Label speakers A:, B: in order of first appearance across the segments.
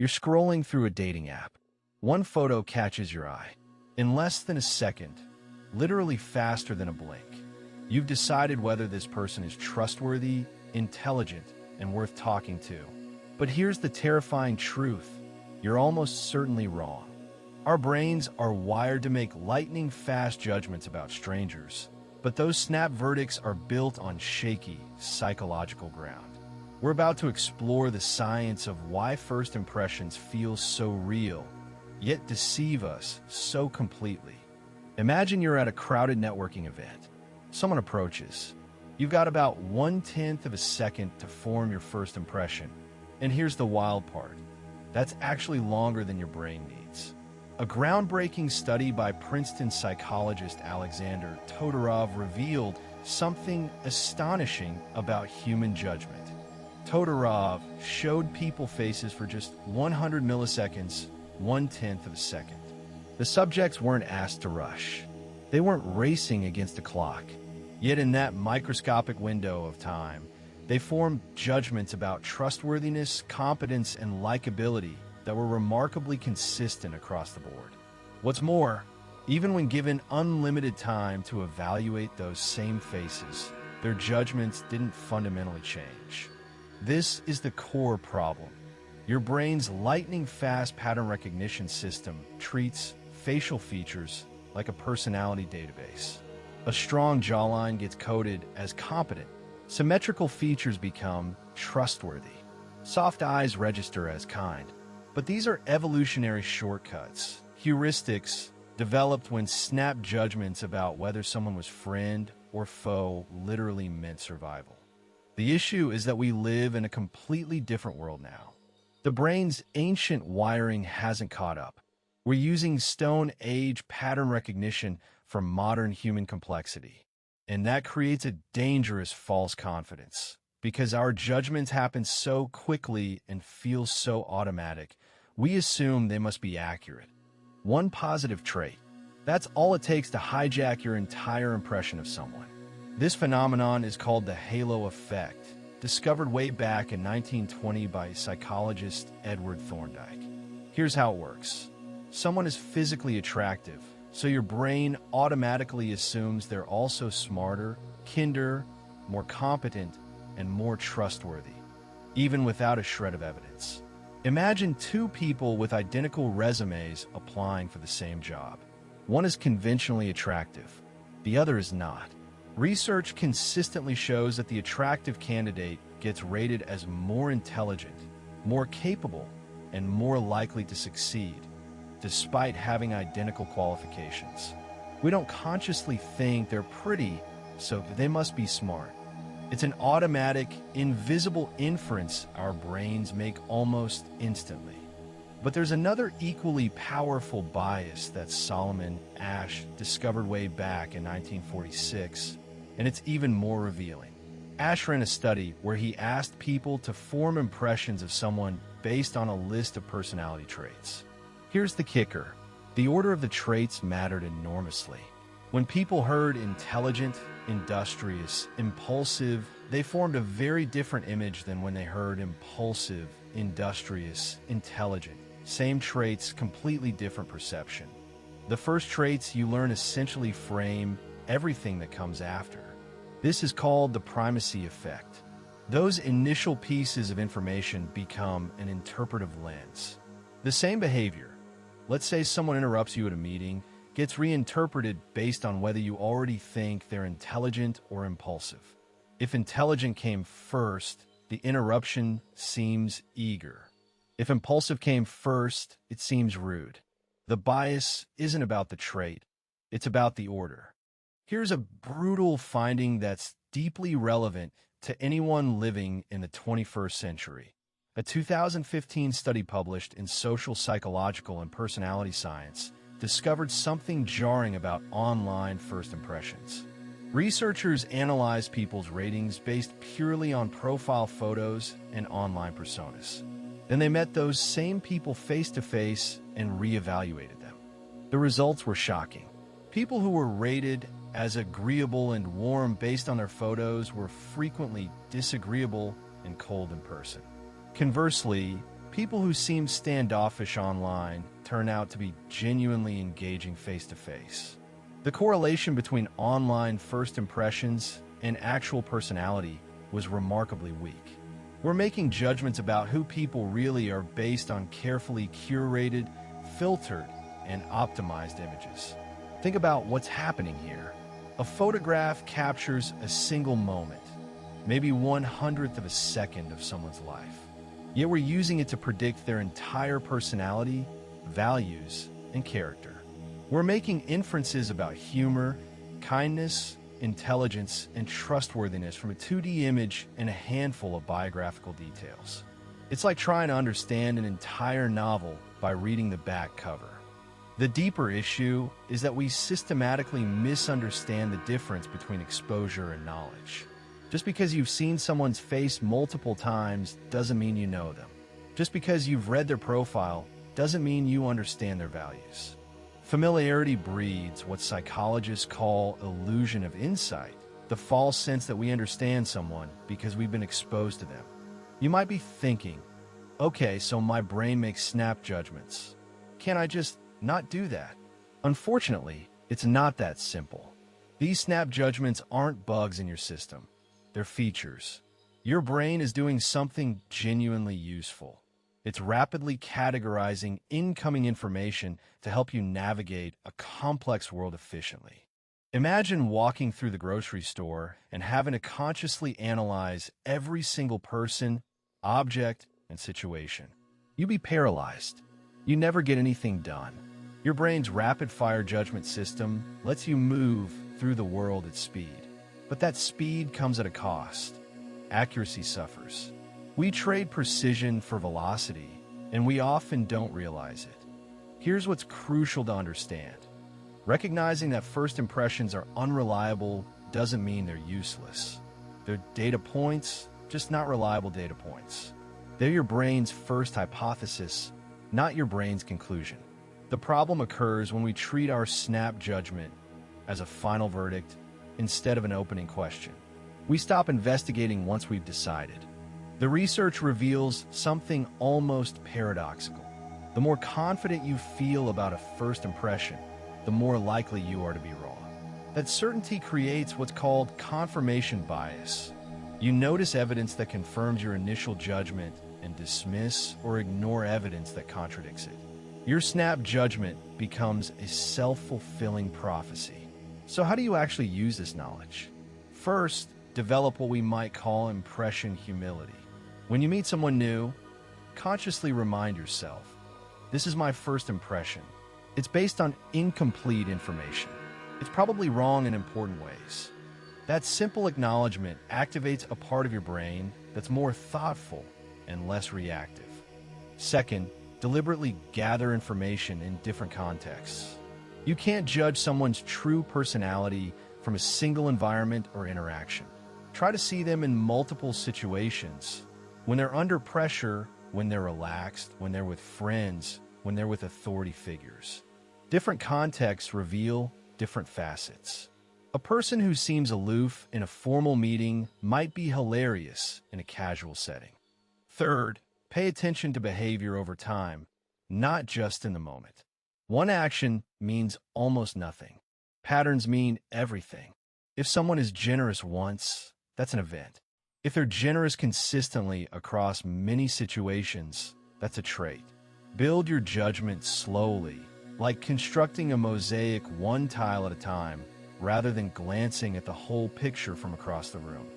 A: You're scrolling through a dating app. One photo catches your eye. In less than a second, literally faster than a blink, you've decided whether this person is trustworthy, intelligent, and worth talking to. But here's the terrifying truth. You're almost certainly wrong. Our brains are wired to make lightning-fast judgments about strangers, but those snap verdicts are built on shaky, psychological ground. We're about to explore the science of why first impressions feel so real, yet deceive us so completely. Imagine you're at a crowded networking event. Someone approaches. You've got about 1/10 of a second to form your first impression. And here's the wild part. That's actually longer than your brain needs. A groundbreaking study by Princeton psychologist Alexander Todorov revealed something astonishing about human judgment. Todorov showed people faces for just 100 milliseconds, 1/10 of a second. The subjects weren't asked to rush. They weren't racing against a clock. Yet in that microscopic window of time, they formed judgments about trustworthiness, competence, and likability that were remarkably consistent across the board. What's more, even when given unlimited time to evaluate those same faces, their judgments didn't fundamentally change. This is the core problem. Your brain's lightning-fast pattern recognition system treats facial features like a personality database. A strong jawline gets coded as competent. Symmetrical features become trustworthy. Soft eyes register as kind. But these are evolutionary shortcuts, heuristics developed when snap judgments about whether someone was friend or foe literally meant survival. The issue is that we live in a completely different world now. The brain's ancient wiring hasn't caught up. We're using Stone Age pattern recognition for modern human complexity. And that creates a dangerous false confidence. Because our judgments happen so quickly and feel so automatic, we assume they must be accurate. One positive trait. That's all it takes to hijack your entire impression of someone. This phenomenon is called the halo effect, discovered way back in 1920 by psychologist Edward Thorndike. Here's how it works. Someone is physically attractive, so your brain automatically assumes they're also smarter, kinder, more competent, and more trustworthy, even without a shred of evidence. Imagine two people with identical resumes applying for the same job. One is conventionally attractive, the other is not. Research consistently shows that the attractive candidate gets rated as more intelligent, more capable, and more likely to succeed, despite having identical qualifications. We don't consciously think they're pretty, so they must be smart. It's an automatic, invisible inference our brains make almost instantly. But there's another equally powerful bias that Solomon Asch discovered way back in 1946, and it's even more revealing. Asch ran a study where he asked people to form impressions of someone based on a list of personality traits. Here's the kicker. The order of the traits mattered enormously. When people heard intelligent, industrious, impulsive, they formed a very different image than when they heard impulsive, industrious, intelligent. Same traits, completely different perception. The first traits you learn essentially frame everything that comes after. This is called the primacy effect. Those initial pieces of information become an interpretive lens. The same behavior, let's say someone interrupts you at a meeting, gets reinterpreted based on whether you already think they're intelligent or impulsive. If intelligent came first, the interruption seems eager. If impulsive came first, it seems rude. The bias isn't about the trait, it's about the order. Here's a brutal finding that's deeply relevant to anyone living in the 21st century. A 2015 study published in Social Psychological and Personality Science discovered something jarring about online first impressions. Researchers analyzed people's ratings based purely on profile photos and online personas. Then they met those same people face-to-face and reevaluated them. The results were shocking. People who were rated as agreeable and warm based on their photos were frequently disagreeable and cold in person. Conversely, People who seem standoffish online turn out to be genuinely engaging face-to-face. The correlation between online first impressions and actual personality was remarkably weak. We're making judgments about who people really are based on carefully curated, filtered, and optimized images. Think about what's happening here. A photograph captures a single moment, maybe 1/100th of a second of someone's life. Yet we're using it to predict their entire personality, values, and character. We're making inferences about humor, kindness, intelligence, and trustworthiness from a 2D image and a handful of biographical details. It's like trying to understand an entire novel by reading the back cover. The deeper issue is that we systematically misunderstand the difference between exposure and knowledge. Just because you've seen someone's face multiple times doesn't mean you know them. Just because you've read their profile doesn't mean you understand their values. Familiarity breeds what psychologists call illusion of insight, the false sense that we understand someone because we've been exposed to them. You might be thinking, okay, so my brain makes snap judgments. Can't I just not do that? Unfortunately, it's not that simple. These snap judgments aren't bugs in your system. They're features. Your brain is doing something genuinely useful. It's rapidly categorizing incoming information to help you navigate a complex world efficiently. Imagine walking through the grocery store and having to consciously analyze every single person, object, and situation. You'd be paralyzed. You never get anything done. Your brain's rapid-fire judgment system lets you move through the world at speed. But that speed comes at a cost. Accuracy suffers. We trade precision for velocity, and we often don't realize it. Here's what's crucial to understand. Recognizing that first impressions are unreliable doesn't mean they're useless. They're data points, just not reliable data points. They're your brain's first hypothesis, not your brain's conclusion. The problem occurs when we treat our snap judgment as a final verdict instead of an opening question. We stop investigating once we've decided. The research reveals something almost paradoxical. The more confident you feel about a first impression, the more likely you are to be wrong. That certainty creates what's called confirmation bias. You notice evidence that confirms your initial judgment and dismiss or ignore evidence that contradicts it. Your snap judgment becomes a self-fulfilling prophecy. So how do you actually use this knowledge? First, develop what we might call impression humility. When you meet someone new, consciously remind yourself, this is my first impression. It's based on incomplete information. It's probably wrong in important ways. That simple acknowledgement activates a part of your brain that's more thoughtful and less reactive. Second, deliberately gather information in different contexts. You can't judge someone's true personality from a single environment or interaction. Try to see them in multiple situations. When they're under pressure, when they're relaxed, when they're with friends, when they're with authority figures. Different contexts reveal different facets. A person who seems aloof in a formal meeting might be hilarious in a casual setting. Third, pay attention to behavior over time, not just in the moment. One action means almost nothing. Patterns mean everything. If someone is generous once, that's an event. If they're generous consistently across many situations, that's a trait. Build your judgment slowly, like constructing a mosaic one tile at a time, rather than glancing at the whole picture from across the room.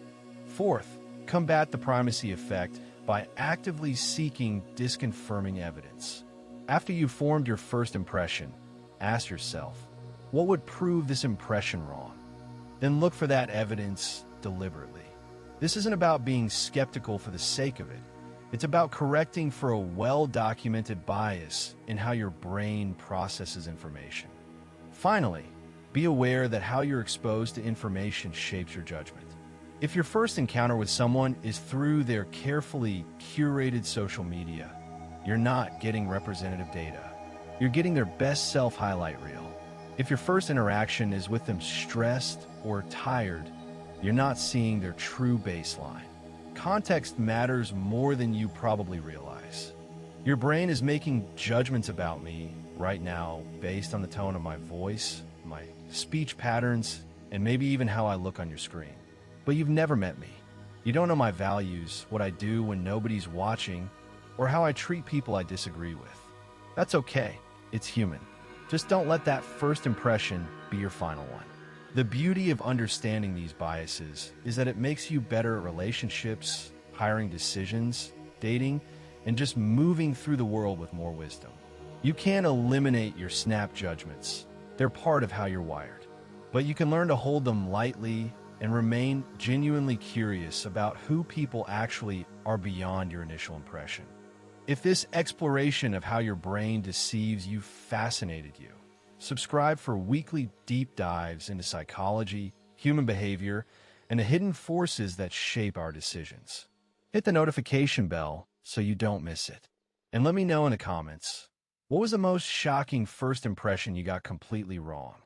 A: Fourth, combat the primacy effect by actively seeking disconfirming evidence. After you've formed your first impression, ask yourself, what would prove this impression wrong? Then look for that evidence deliberately. This isn't about being skeptical for the sake of it. It's about correcting for a well-documented bias in how your brain processes information. Finally, be aware that how you're exposed to information shapes your judgment. If your first encounter with someone is through their carefully curated social media, you're not getting representative data. You're getting their best self highlight reel. If your first interaction is with them stressed or tired, you're not seeing their true baseline. Context matters more than you probably realize. Your brain is making judgments about me right now based on the tone of my voice, my speech patterns, and maybe even how I look on your screen. But you've never met me. You don't know my values, what I do when nobody's watching, or how I treat people I disagree with. That's okay. It's human. Just don't let that first impression be your final one. The beauty of understanding these biases is that it makes you better at relationships, hiring decisions, dating, and just moving through the world with more wisdom. You can't eliminate your snap judgments. They're part of how you're wired. But you can learn to hold them lightly and remain genuinely curious about who people actually are beyond your initial impression. If this exploration of how your brain deceives you fascinated you, subscribe for weekly deep dives into psychology, human behavior, and the hidden forces that shape our decisions. Hit the notification bell so you don't miss it. And let me know in the comments, what was the most shocking first impression you got completely wrong?